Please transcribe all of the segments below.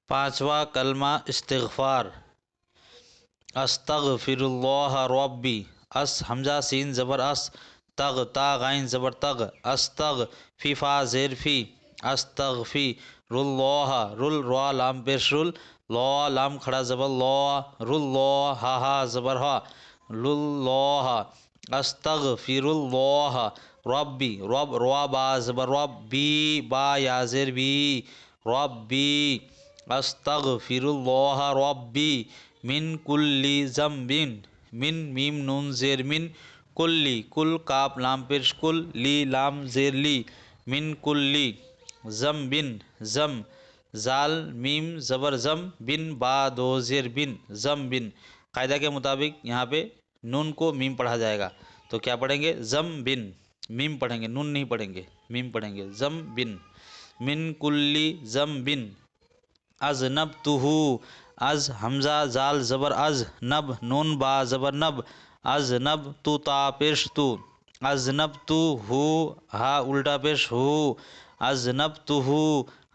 پانچواں کلمہ استغفار۔ استغفراللہ ربی، اس حمزہ سین زبر اس، تغ تا غین زبر تغ، استغ فی فا زیر فی، استغفی راللہ رل را لام پیش رل، لا لام کھڑا زبر لا، راللہ ہا ہا زبر ہا، للہ استغفراللہ ربی، رب روا با زبر رب، بی با یا زیر بی، ربی استغفراللہ ربی من کلی ذنب، من میم نون زیر من، کلی کل کاف لام پیش کل، لی لام زیر لی، من کلی ذنب زم، زال میم زبر زم، بن با دو زیر بن، زم بن۔ قاعدہ کے مطابق یہاں پہ نون کو میم پڑھا جائے گا، تو کیا پڑھیں گے؟ زم بن، میم پڑھیں گے، نون نہیں پڑھیں گے، میم پڑھیں گے، زم بن، من کلی زم بن اذنبتہ، از حمزہ زال زبر از، نب نون با زبر نب، اذنب تو تا پیش تو، اذنبتہ ہا الٹا پیش ہو، اذنبتہ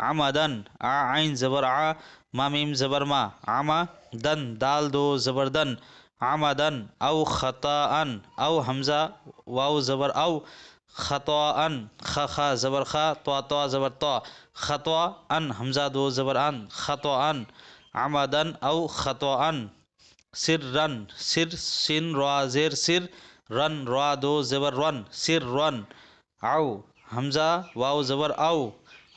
عمدن، آ عین زبر آ، ما میم زبر ما، عمدن دال دو زبر دن، عمدن او خطاءن، او حمزہ واو زبر او، خطاءن خ خا زبر خا، طا طا زبر طا، خطاءن حمزہ دو زبر ان، خطاءن عمدن او خطاءن، سرن سر سین را زیر سر، رن را دو زبر رن، سر رن، او حمزہ واو زبر او،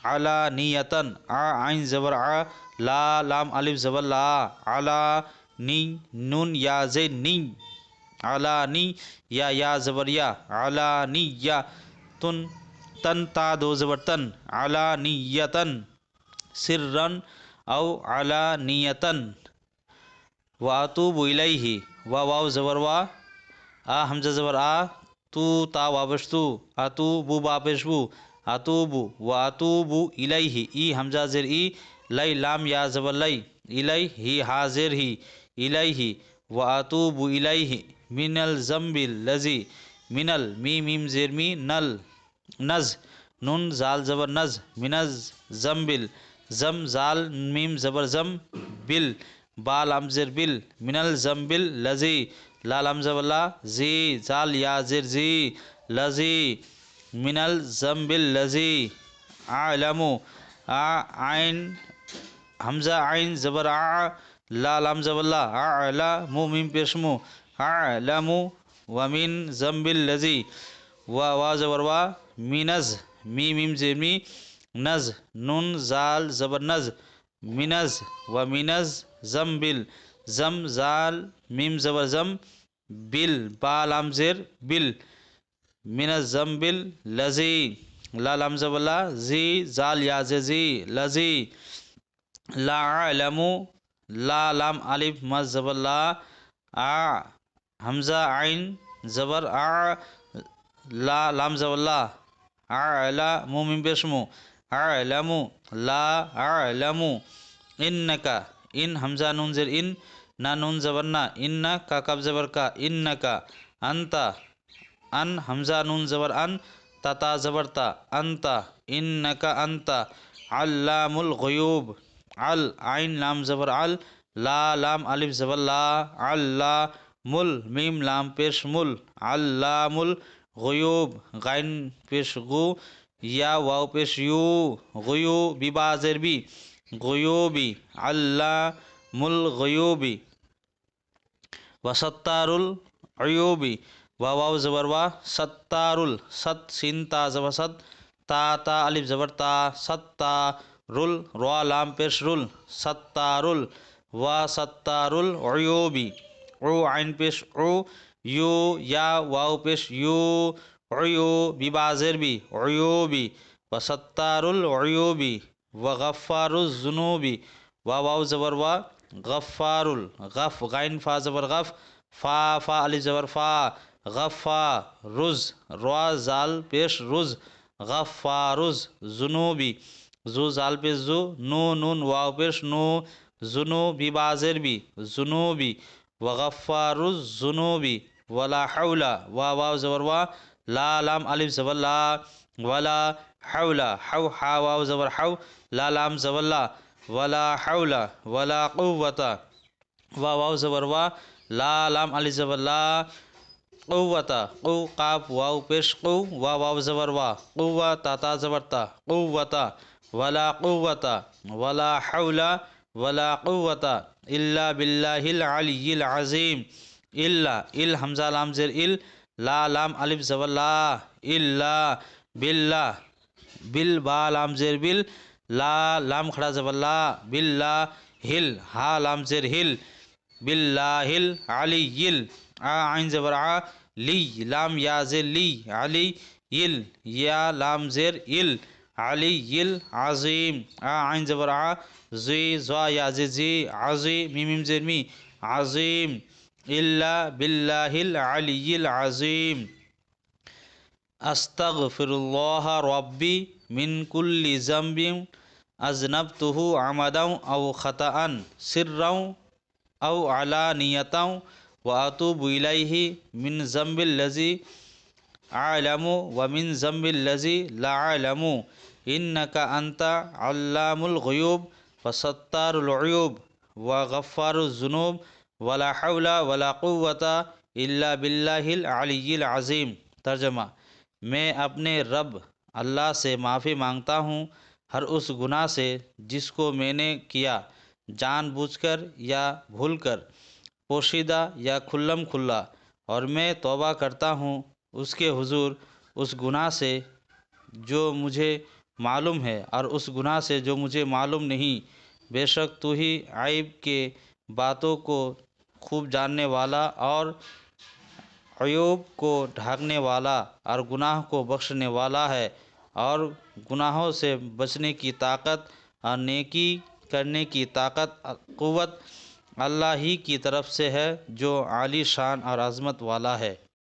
علانیتن آ عین زبر آ، لا لام الف زبر لا، علا نی نون یا زین نی، علانی یا زبر یا، علانیہ تن تن تا دو زبر تن، علانیتن، سرن او علانیتن، واتوب الیہ، واو زبر وا، آ حمزہ زبر آ، تو تا واپش تو، اتوبو با پیش بو، اتوبو واتوبو الیہ، ای حمزہ زیر ای، لی لام یا زبر لی، الیہ ہی ہا زیر ہی، الیہ واتوب الیہ، من الذنب الذی، من ال می میم زیر می، نل نز نون زال زبر نز، من الذنب زم زال میم زبر زم، بل با لام زیر بل، من الذنب الذی، لا لام زبر لا، زی زال یا زیر زی، لذی، من الذنب الذی، اعلم آ عین حمزہ عین زبر آ، لا لام زبر لا، اعلم میم پیش مو، اعلم ومن ذنب الذی، وا زبر وا، مینز می میم زیر می، نز نون زال زبر نز، منز ومنز ذنبل، زم زال میم زبر زم، بل با لام زیر بل، من الذنب الذی، لا لام زبر لا، زی زال یا زی، لذی، لا اعلم لا لام الف مز زبر لا، آ حمزہ عین زبر آ، لا لام زبر لا، اعلم میم پیش مو، اعلم لا اعلم، انکا ان حمزہ نون زیر ان، نا نون زبر نا، ان کا کب زبر کا، انکا، انتا ان حمزہ نون زبر ان، تا تا زبر تا، انتا انکا انتا، علام الغیوب، عل عین لام زبر عل، لا لام الف زبر لا، علام میم لام پیش مل، علام الغیوب غین پیش غو، یا واو پیش یو، غیو بی با زیر بی، غیوبی، علام الغیوبی، وستار العیوبی، واو زبر وا، ستار ست سین تا زبر ست، تا تا الف زبر تا، ستارل را لام پیش رل، ستارل و ستار العیوبی، او عین پیش او، یو یا واو پیش یو، عیو بی با زیر بی، عیوبی، وستار العیوبی، وغفار الذنوب، واو زبر وا، غفار غف غین فا زبر غف، فا فا الف زبر فا، غفا رز را زال پیش رز، غفارز ذنوبی، زو زال پیش زو، نو نون واو پیش نو، ذنوبی با زیر بی، ذنوبی، وغفار الذنوبی، ولا حول واو زبر وا، لا لام الف زبر لا، ولا حول حو حا واو زبر حو، لا لام زبر لا، ولا حول ولا قوة واو زبر وا لا لام علی زبر لا قوة قو قاف واو پیش قو واو زبر وا قوة تا زبر تا قوة ولا قوة ولا حول ولا قوة إلا بالله العلي العظيم إلا حمزة لام زیر لا لام الف زبر لا إلا بالله بل با لام زیر لا لام کھڑا زبر لا باللہ ہل ہا لام زیر باللہ العلی عین زبر لی لام یا زیر لی علی یا لام زیر علی العظیم عین زبر زی زوا یا زی عظیم میم زیر می عظیم الا باللہ العلی العظیم استغفر اللہ ربی من کل ذنب اذنبته عمدا او خطأ سرا او علانیۃ واتوب الیہ من ذنب الذی اعلم ومن ذنب الذی لا اعلم انک انت علام الغیوب وستار العیوب وغفار الذنوب ولا حول ولا قوة الا باللہ العلی العظیم۔ ترجمہ: میں اپنے رب اللہ سے معافی مانگتا ہوں ہر اس گناہ سے جس کو میں نے کیا، جان بوجھ کر یا بھول کر، پوشیدہ یا کھلم کھلا، اور میں توبہ کرتا ہوں اس کے حضور اس گناہ سے جو مجھے معلوم ہے اور اس گناہ سے جو مجھے معلوم نہیں۔ بے شک تو ہی عیب کے باتوں کو خوب جاننے والا اور عیوب کو ڈھانکنے والا اور گناہ کو بخشنے والا ہے، اور گناہوں سے بچنے کی طاقت اور نیکی کرنے کی قوت اللہ ہی کی طرف سے ہے جو عالی شان اور عظمت والا ہے۔